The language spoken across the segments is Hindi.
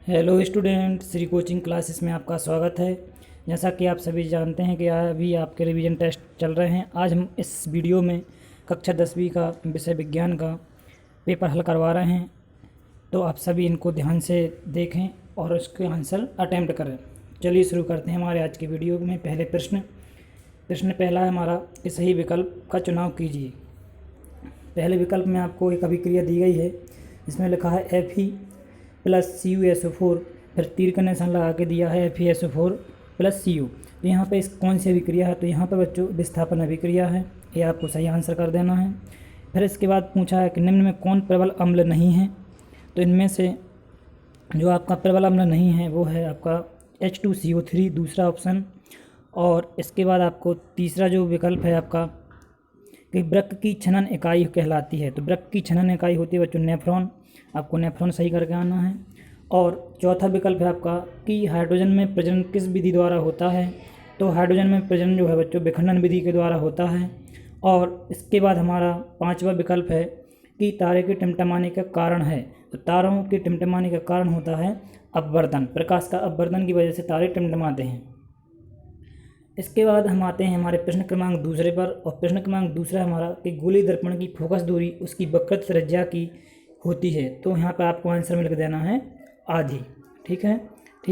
Hello student, Shri coaching classes में आपका स्वागत है। जैसा कि आप सभी जानते हैं कि अभी आपके रिवीजन टेस्ट चल रहे हैं। आज हम इस वीडियो में कक्षा 10वीं का विषय विज्ञान का पेपर हल करवा रहे हैं, तो आप सभी इनको ध्यान से देखें और उसके आंसर अटैम्प्ट करें। चलिए शुरू करते हैं हमारे आज के वीडियो में। पहले प्रश्न पहला है हमारा कि सही विकल्प का चुनाव कीजिए। पहले विकल्प में आपको एक अभिक्रिया दी गई है, इसमें लिखा है Fe+CuSO4, फिर तीर का निशान लगा के दिया है FeSO4+Cu। तो यहाँ पे इस कौन सी अभिक्रिया है? तो यहाँ पे बच्चों विस्थापन अभिक्रिया है, ये आपको सही आंसर कर देना है। फिर इसके बाद पूछा है कि निम्न में कौन प्रबल अम्ल नहीं है? तो इनमें से जो आपका प्रबल अम्ल नहीं है वो है आपका H2CO3, दूसरा ऑप्शन। और इसके बाद आपको तीसरा जो विकल्प है आपका कि वृक्क की छनन इकाई कहलाती है। तो वृक्क की छनन इकाई होती है बच्चों नेफ्रॉन, आपको नेफ्रॉन सही करके आना है। और चौथा विकल्प है आपका कि हाइड्रोजन में प्रजनन किस विधि द्वारा होता है? तो हाइड्रोजन में प्रजनन जो है बच्चों विखंडन विधि के द्वारा होता है। और इसके बाद हमारा पांचवा विकल्प है कि तारे के टिमटिमाने का कारण है। तो तारों के टिमटिमाने का कारण होता है अपवर्तन, प्रकाश का अपवर्तन की वजह से तारे टिमटिमाते हैं। इसके बाद हम आते हैं हमारे प्रश्न क्रमांक दूसरे पर। और प्रश्न क्रमांक दूसरा हमारा कि गोली दर्पण की फोकस दूरी उसकी वक्रत त्रिज्या की होती है। तो यहाँ पर आपको आंसर में लिख देना है आधी। ठीक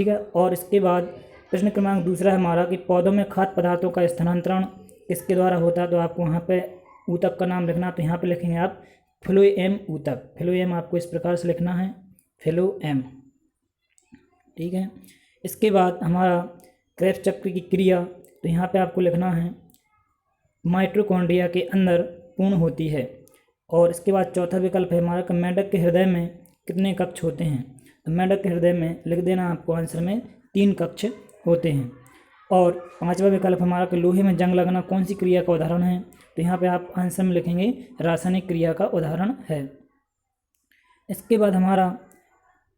है। और इसके बाद प्रश्न क्रमांक दूसरा हमारा कि पौधों में खाद्य पदार्थों का स्थानांतरण किसके द्वारा होता है? तो आपको वहाँ पे ऊतक का नाम लिखना। तो यहाँ पे लिखेंगे आप फ्लोएम ऊतक। फ्लोएम आपको इस प्रकार से लिखना है, फ्लोएम। ठीक है। इसके बाद हमारा क्रेब्स चक्र की क्रिया, तो यहाँ पे आपको लिखना है माइटोकॉन्ड्रिया के अंदर पूर्ण होती है। और इसके बाद चौथा विकल्प है हमारा कि मेंढक के हृदय में कितने कक्ष होते हैं? तो मेंढक के हृदय में लिख देना आपको आंसर में 3 कक्ष होते हैं। और पांचवा विकल्प हमारा कि लोहे में जंग लगना कौन सी क्रिया का उदाहरण है? तो यहाँ पे आप आंसर में लिखेंगे रासायनिक क्रिया का उदाहरण है। इसके बाद हमारा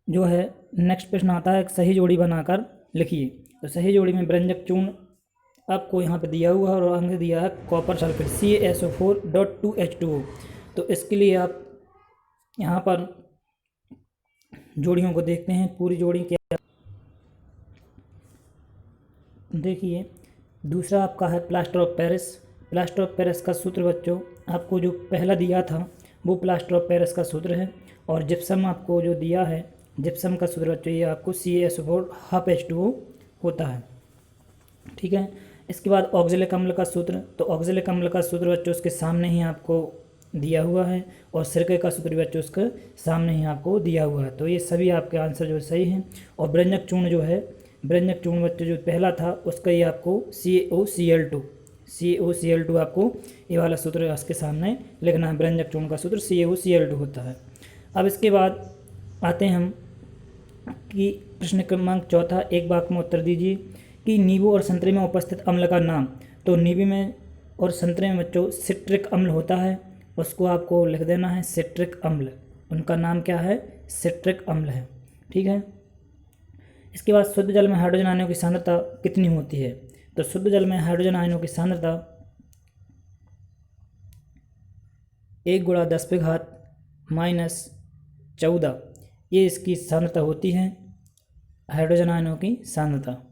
जो है नेक्स्ट प्रश्न आता है सही जोड़ी बनाकर लिखिए। तो सही जोड़ी में व्यंजक चूर्ण आपको यहाँ पे दिया हुआ है और अंक दिया है कॉपर सल्फेट CaSO4.2H2O। तो इसके लिए आप यहाँ पर जोड़ियों को देखते हैं, पूरी जोड़ी क्या। देखिए दूसरा आपका है plaster of Paris. Plaster of Paris का सूत्र बच्चों आपको जो पहला दिया था वो प्लास्टर ऑफ पेरिस का सूत्र है। और जिप्सम आपको जो दिया है जिप्सम का सूत्र बच्चों ये आपको CaSO4 होता है। ठीक है। इसके बाद ऑक्जेलिक अम्ल का सूत्र, तो ऑक्जेलिक अम्ल का सूत्र बच्चों उसके सामने ही आपको दिया हुआ है। और सिरके का सूत्र बच्चों उसके सामने ही आपको दिया हुआ है। तो ये सभी आपके आंसर जो सही हैं। और व्यंजक चूर्ण जो है, व्यंजक चूर्ण बच्चों जो पहला था उसका ये आपको CaOCl2 आपको ये वाला सूत्र उसके सामने लिखना है। व्यंजक चूर्ण का सूत्र CaOCl2 होता है। अब इसके बाद आते हैं हम कि प्रश्न क्रमांक चौथा, एक वाक्य में उत्तर दीजिए कि नींबू और संतरे में उपस्थित अम्ल का नाम। तो नींबू में और संतरे में बच्चों सिट्रिक अम्ल होता है, उसको आपको लिख देना है सिट्रिक अम्ल। उनका नाम क्या है? सिट्रिक अम्ल है। ठीक है। इसके बाद शुद्ध जल में हाइड्रोजन आयनों की सांद्रता कितनी होती है? तो शुद्ध जल में हाइड्रोजन आयनों की सांद्रता 1×10⁻⁻14 ये इसकी सांद्रता होती है, हाइड्रोजन आयनों की सांद्रता।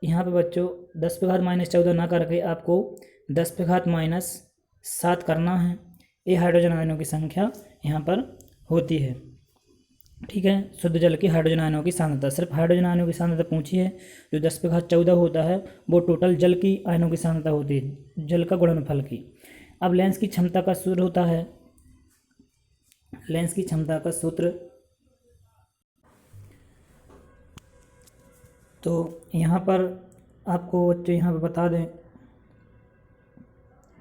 यहाँ पे बच्चों 10⁻⁻14 ना करके आपको 10⁻⁻7 करना है। ये हाइड्रोजन आयनों की संख्या यहाँ पर होती है। ठीक है। शुद्ध जल की हाइड्रोजन आयनों की सांद्रता, सिर्फ हाइड्रोजन आयनों की सांद्रता पूछी है। जो 10⁻14 होता है वो टोटल जल की आयनों की सांद्रता होती है, जल का गुणनफल की। अब लेंस की क्षमता का सूत्र होता है, लेंस की क्षमता का सूत्र, तो यहाँ पर आपको बच्चों यहाँ पर बता दें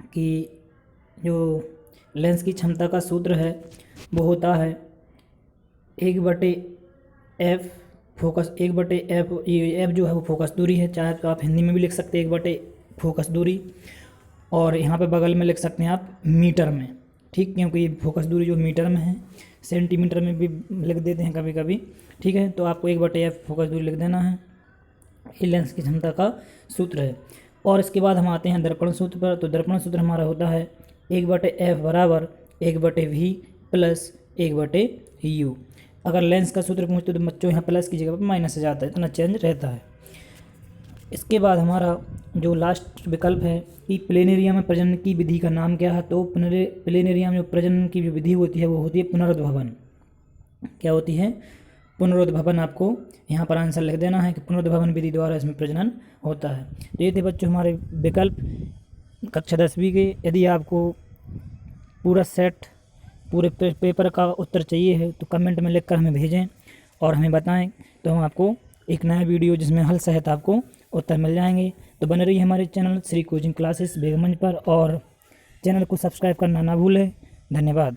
कि जो लेंस की क्षमता का सूत्र है वो होता है 1/f फोकस, 1/f। ये f जो है वो फोकस दूरी है, चाहे तो आप हिंदी में भी लिख सकते हैं 1/f फोकस दूरी, और यहाँ पे बगल में लिख सकते हैं आप मीटर में। ठीक, क्योंकि ये फोकस दूरी जो मीटर में है, सेंटीमीटर में भी लिख देते हैं कभी कभी। ठीक है। तो आपको 1/f फोकस दूरी लिख देना है, ये लेंस की क्षमता का सूत्र है। और इसके बाद हम आते हैं दर्पण सूत्र पर। तो दर्पण सूत्र हमारा होता है 1/f बराबर 1/v प्लस 1/u। अगर लेंस का सूत्र पूछते तो बच्चों यहाँ प्लस की जगह पर माइनस आ जाता है, इतना चेंज रहता है। इसके बाद हमारा जो लास्ट विकल्प है कि प्लेनेरिया में प्रजनन की विधि का नाम क्या है, तो प्लेनेरिया में जो प्रजनन की जो विधि होती है वो होती है पुनरुद्भवन। क्या होती है? पुनरुद्भवन। आपको यहाँ पर आंसर लिख देना है कि पुनरुद्भवन विधि द्वारा इसमें प्रजनन होता है। तो ये थे बच्चों हमारे विकल्प कक्षा 10वीं के। यदि आपको पूरा सेट पूरे पेपर का उत्तर चाहिए है तो कमेंट में लिखकर हमें भेजें और हमें बताएं, तो हम आपको एक नया वीडियो जिसमें हल सहित आपको उत्तर मिल जाएंगे। तो बने रहिए हमारे channel Shri coaching classes Begamganj पर और चैनल को सब्सक्राइब करना ना भूलें। धन्यवाद।